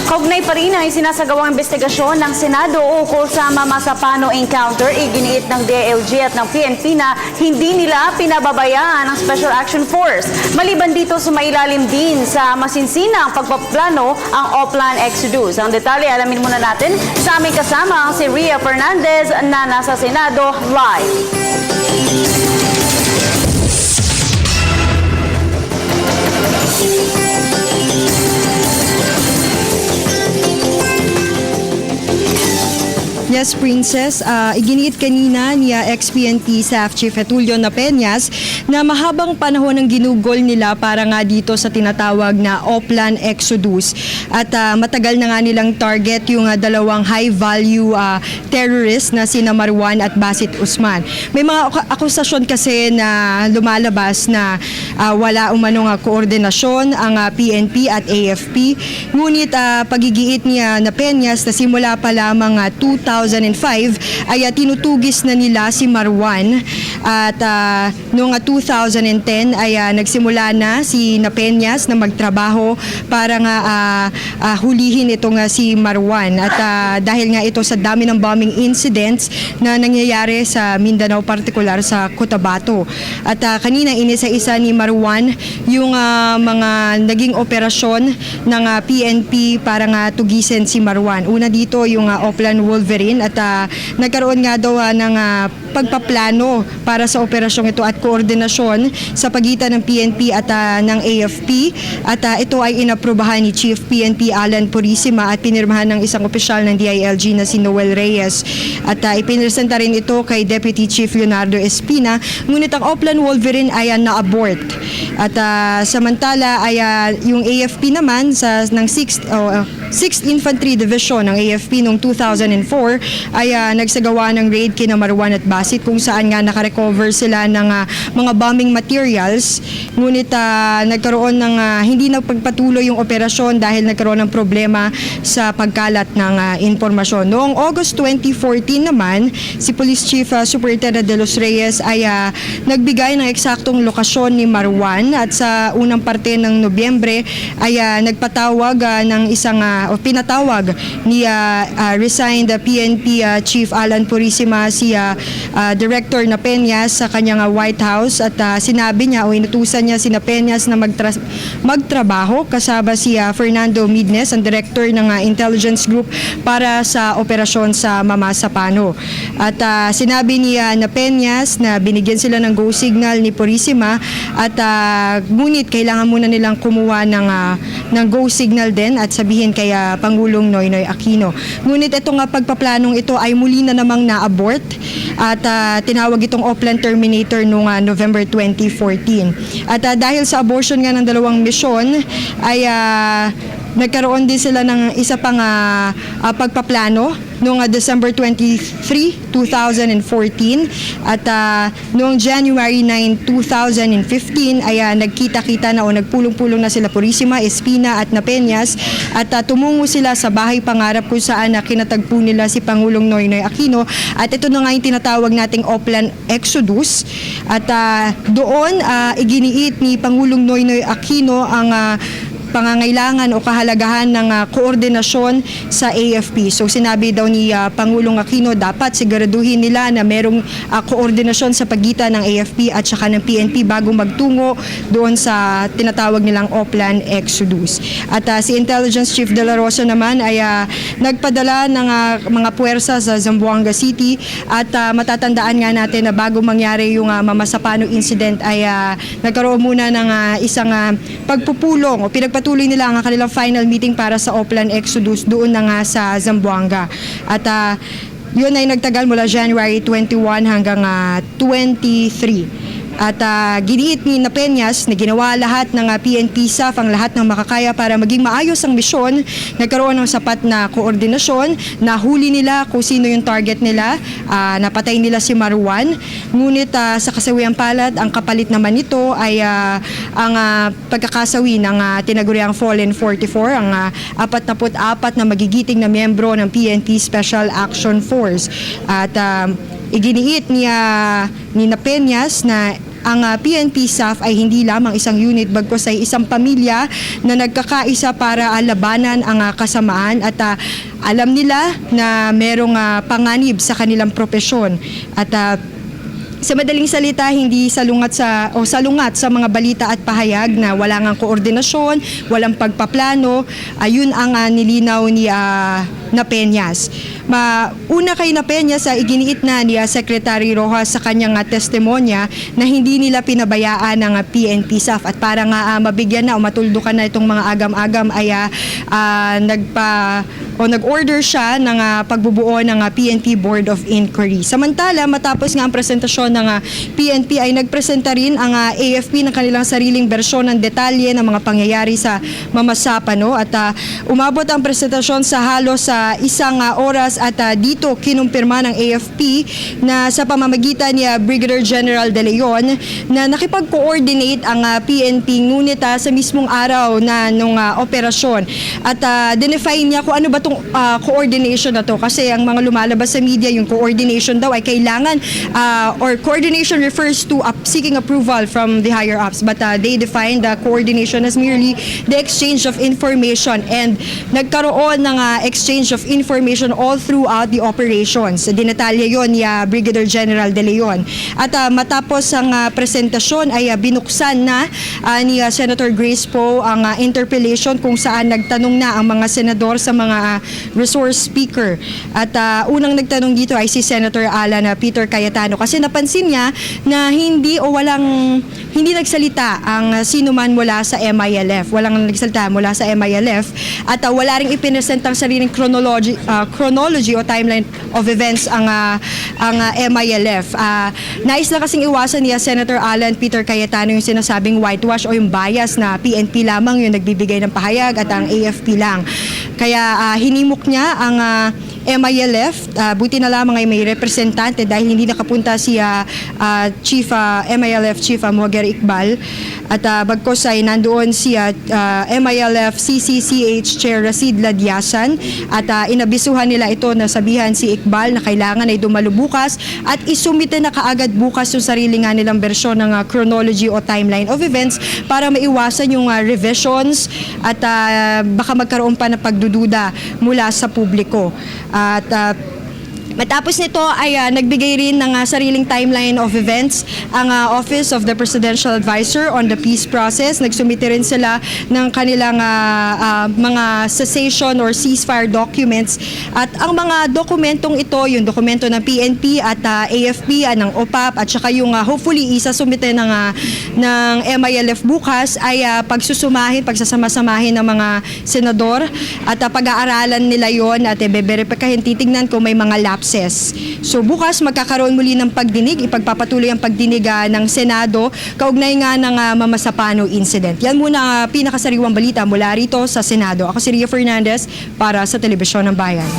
Kaugnay pa rin ang isinasagawang investigasyon ng Senado ukol sa Mamasapano encounter. Iginiit ng DILG at ng PNP na hindi nila pinababayaan ang Special Action Force. Maliban dito, sumailalim din sa masinsinang pagpaplano ang Oplan Exodus. Ang detalye alamin muna natin sa aming kasama si Ria Fernandez na nasa Senado live. Yes, Princess. Iginiit kanina ni ex-PNP Staff Chief Tulio Napeñas na mahabang panahon ang ginugol nila para nga dito sa tinatawag na Oplan Exodus. At matagal na nga nilang target yung dalawang high-value terrorists na sina Marwan at Basit Usman. May mga akusasyon kasi na lumalabas na wala umanong koordinasyon ang PNP at AFP. Ngunit pagigiit niya Napeñas na simula pa lamang 2005 ay tinutugis na nila si Marwan at noong 2010 ay nagsimula na si Napeñas na magtrabaho para nga hulihin itong si Marwan at dahil nga ito sa dami ng bombing incidents na nangyayari sa Mindanao, partikular sa Cotabato. At kanina inisa-isa ni Marwan yung mga naging operasyon ng PNP para nga tugisin si Marwan. Una dito yung Oplan Wolverine at nagkaroon nga daw ng pagpaplano para sa operasyong ito at koordinasyon sa pagitan ng PNP at ng AFP at ito ay inaprubahan ni Chief PNP Alan Purisima at pinirmahan ng isang opisyal ng DILG na si Noel Reyes at ipinresenta rin ito kay Deputy Chief Leonardo Espina, ngunit ang Oplan Wolverine ay na-abort at samantala ay yung AFP naman ng 6th Infantry Division ng AFP noong 2004 ay nagsagawa ng raid kina Marwan at Basit kung saan nga nakarecover sila ng mga bombing materials, ngunit nagkaroon ng hindi nagpagpatuloy yung operasyon dahil nagkaroon ng problema sa pagkalat ng informasyon. Noong August 2014 naman, si Police Chief Superintendent De Los Reyes ay nagbigay ng eksaktong lokasyon ni Marwan at sa unang parte ng Nobyembre ay nagpatawag ng isang pinatawag ni resigned PNP Chief Alan Purisima si Director Napeñas sa kanyang White House at sinabi niya o inutusan niya si Napeñas na magtrabaho kasama si Fernando Midnes, ang Director ng Intelligence Group para sa operasyon sa Mamasapano. At sinabi ni Napeñas na binigyan sila ng go signal ni Purisima at ngunit kailangan muna nilang kumuha ng go signal din at sabihin kay Pangulong Noynoy Aquino. Ngunit itong pagpaplanong ito ay muli na namang na-abort at tinawag itong Oplan Terminator noong November 2014. At dahil sa abortion nga ng dalawang misyon ay nagkaroon din sila ng isa pang pagpaplano noong December 23, 2014 at noong January 9, 2015 ay nagkita-kita na o nagpulong-pulong na sila Purisima, Espina at Napeñas at tumungo sila sa bahay pangarap kung saan kinatagpo nila si Pangulong Noynoy Aquino at ito na nga yung tinatawag nating Oplan Exodus at doon iginiit ni Pangulong Noynoy Aquino ang pangangailangan o kahalagahan ng koordinasyon sa AFP. So sinabi daw ni Pangulong Aquino dapat siguraduhin nila na merong koordinasyon sa pagitan ng AFP at saka ng PNP bago magtungo doon sa tinatawag nilang Oplan Exodus. At si Intelligence Chief De La Rosa naman ay nagpadala ng mga puwersa sa Zamboanga City at matatandaan nga natin na bago mangyari yung Mamasapano incident ay nagkaroon muna ng isang pagpupulong o pinagpatuloy nila ang kanilang final meeting para sa Oplan Exodus doon na nga sa Zamboanga. At yun ay nagtagal mula January 21 hanggang 23. At giniit ni Napeñas na ginawa lahat ng PNP SAF ang lahat ng makakaya para maging maayos ang misyon, nagkaroon ng sapat na koordinasyon, nahuli nila kung sino yung target nila, napatay nila si Marwan. Ngunit sa kasawiang palad, ang kapalit naman nito ay ang pagkakasawi ng tinaguriang Fallen 44, ang 44 na magigiting na miyembro ng PNP Special Action Force. At iginiit ni Napeñas na ang PNP staff ay hindi lamang isang unit bagkus ay isang pamilya na nagkakaisa para labanan ang kasamaan at alam nila na merong panganib sa kanilang propesyon at sa madaling salita, hindi salungat sa mga balita at pahayag na wala ngang koordinasyon, walang pagpaplano. Ayun ang nilinaw ni Napeñas. Una kay Napeñas, iginiit na ni Secretary Rojas sa kanyang testimonya na hindi nila pinabayaan ng PNP staff at para nga mabigyan na o matuldukan na itong mga agam-agam ay nag-order siya ng pagbubuo ng PNP Board of Inquiry. Samantala, matapos nga ang presentasyon ng PNP ay nagpresenta rin ang AFP ng kanilang sariling bersyon ng detalye ng mga pangyayari sa Mamasapano at umabot ang presentasyon sa halos isang oras at dito kinumpirma ng AFP na sa pamamagitan ni Brigadier General De Leon na nakipag-coordinate ang PNP ngunit sa mismong araw na nung operasyon at dinefine niya kung ano ba itong coordination na to kasi ang mga lumalabas sa media yung coordination daw ay kailangan or coordination refers to seeking approval from the higher ups but they define the coordination as merely the exchange of information and nagkaroon ng exchange of information all throughout the operations. Dinetalya yon ni Brigadier General De Leon. At matapos ang presentasyon ay binuksan na ni Senator Grace Poe ang interpellation kung saan nagtanong na ang mga senador sa mga resource speaker. At unang nagtanong dito ay si Senator Alan Peter Cayetano kasi napansin niya na hindi nagsalita ang sino man mula sa MILF. Walang nagsalita mula sa MILF at wala ring ipinesent ang sariling chronology o timeline of events ang MILF. Nais lang kasing iwasan niya Senator Alan Peter Cayetano yung sinasabing whitewash o yung bias na PNP lamang yung nagbibigay ng pahayag at ang AFP lang. Kaya hinimok niya ang MILF, buti na lamang ay may representante dahil hindi nakapunta si MILF Chief Muager Iqbal at bagkos ay nandoon si MILF CCCH Chair Rasid Ladyasan at inabisuhan nila ito na sabihan si Iqbal na kailangan ay dumalo bukas at isumite na kaagad bukas yung sarili nga nilang bersyon ng chronology o timeline of events para maiwasan yung revisions at baka magkaroon pa ng pagdududa mula sa publiko. At matapos nito ay nagbigay rin ng sariling timeline of events ang Office of the Presidential Advisor on the Peace Process. Nagsumite rin sila ng kanilang mga cessation or ceasefire documents. At ang mga dokumentong ito, yung dokumento ng PNP at AFP, ng OPAP at saka yung hopefully isasumite ng MILF bukas ay pagsasama-samahin ng mga senador at pag-aaralan nila yon at beberipikahin, titignan kung may mga lapses. So bukas magkakaroon muli ng pagdinig, ipagpapatuloy ang pagdinig ng Senado kaugnay nga ng Mamasapano incident. Yan muna ang pinakasariwang balita mula rito sa Senado. Ako si Ria Fernandez para sa Telebisyon ng Bayan.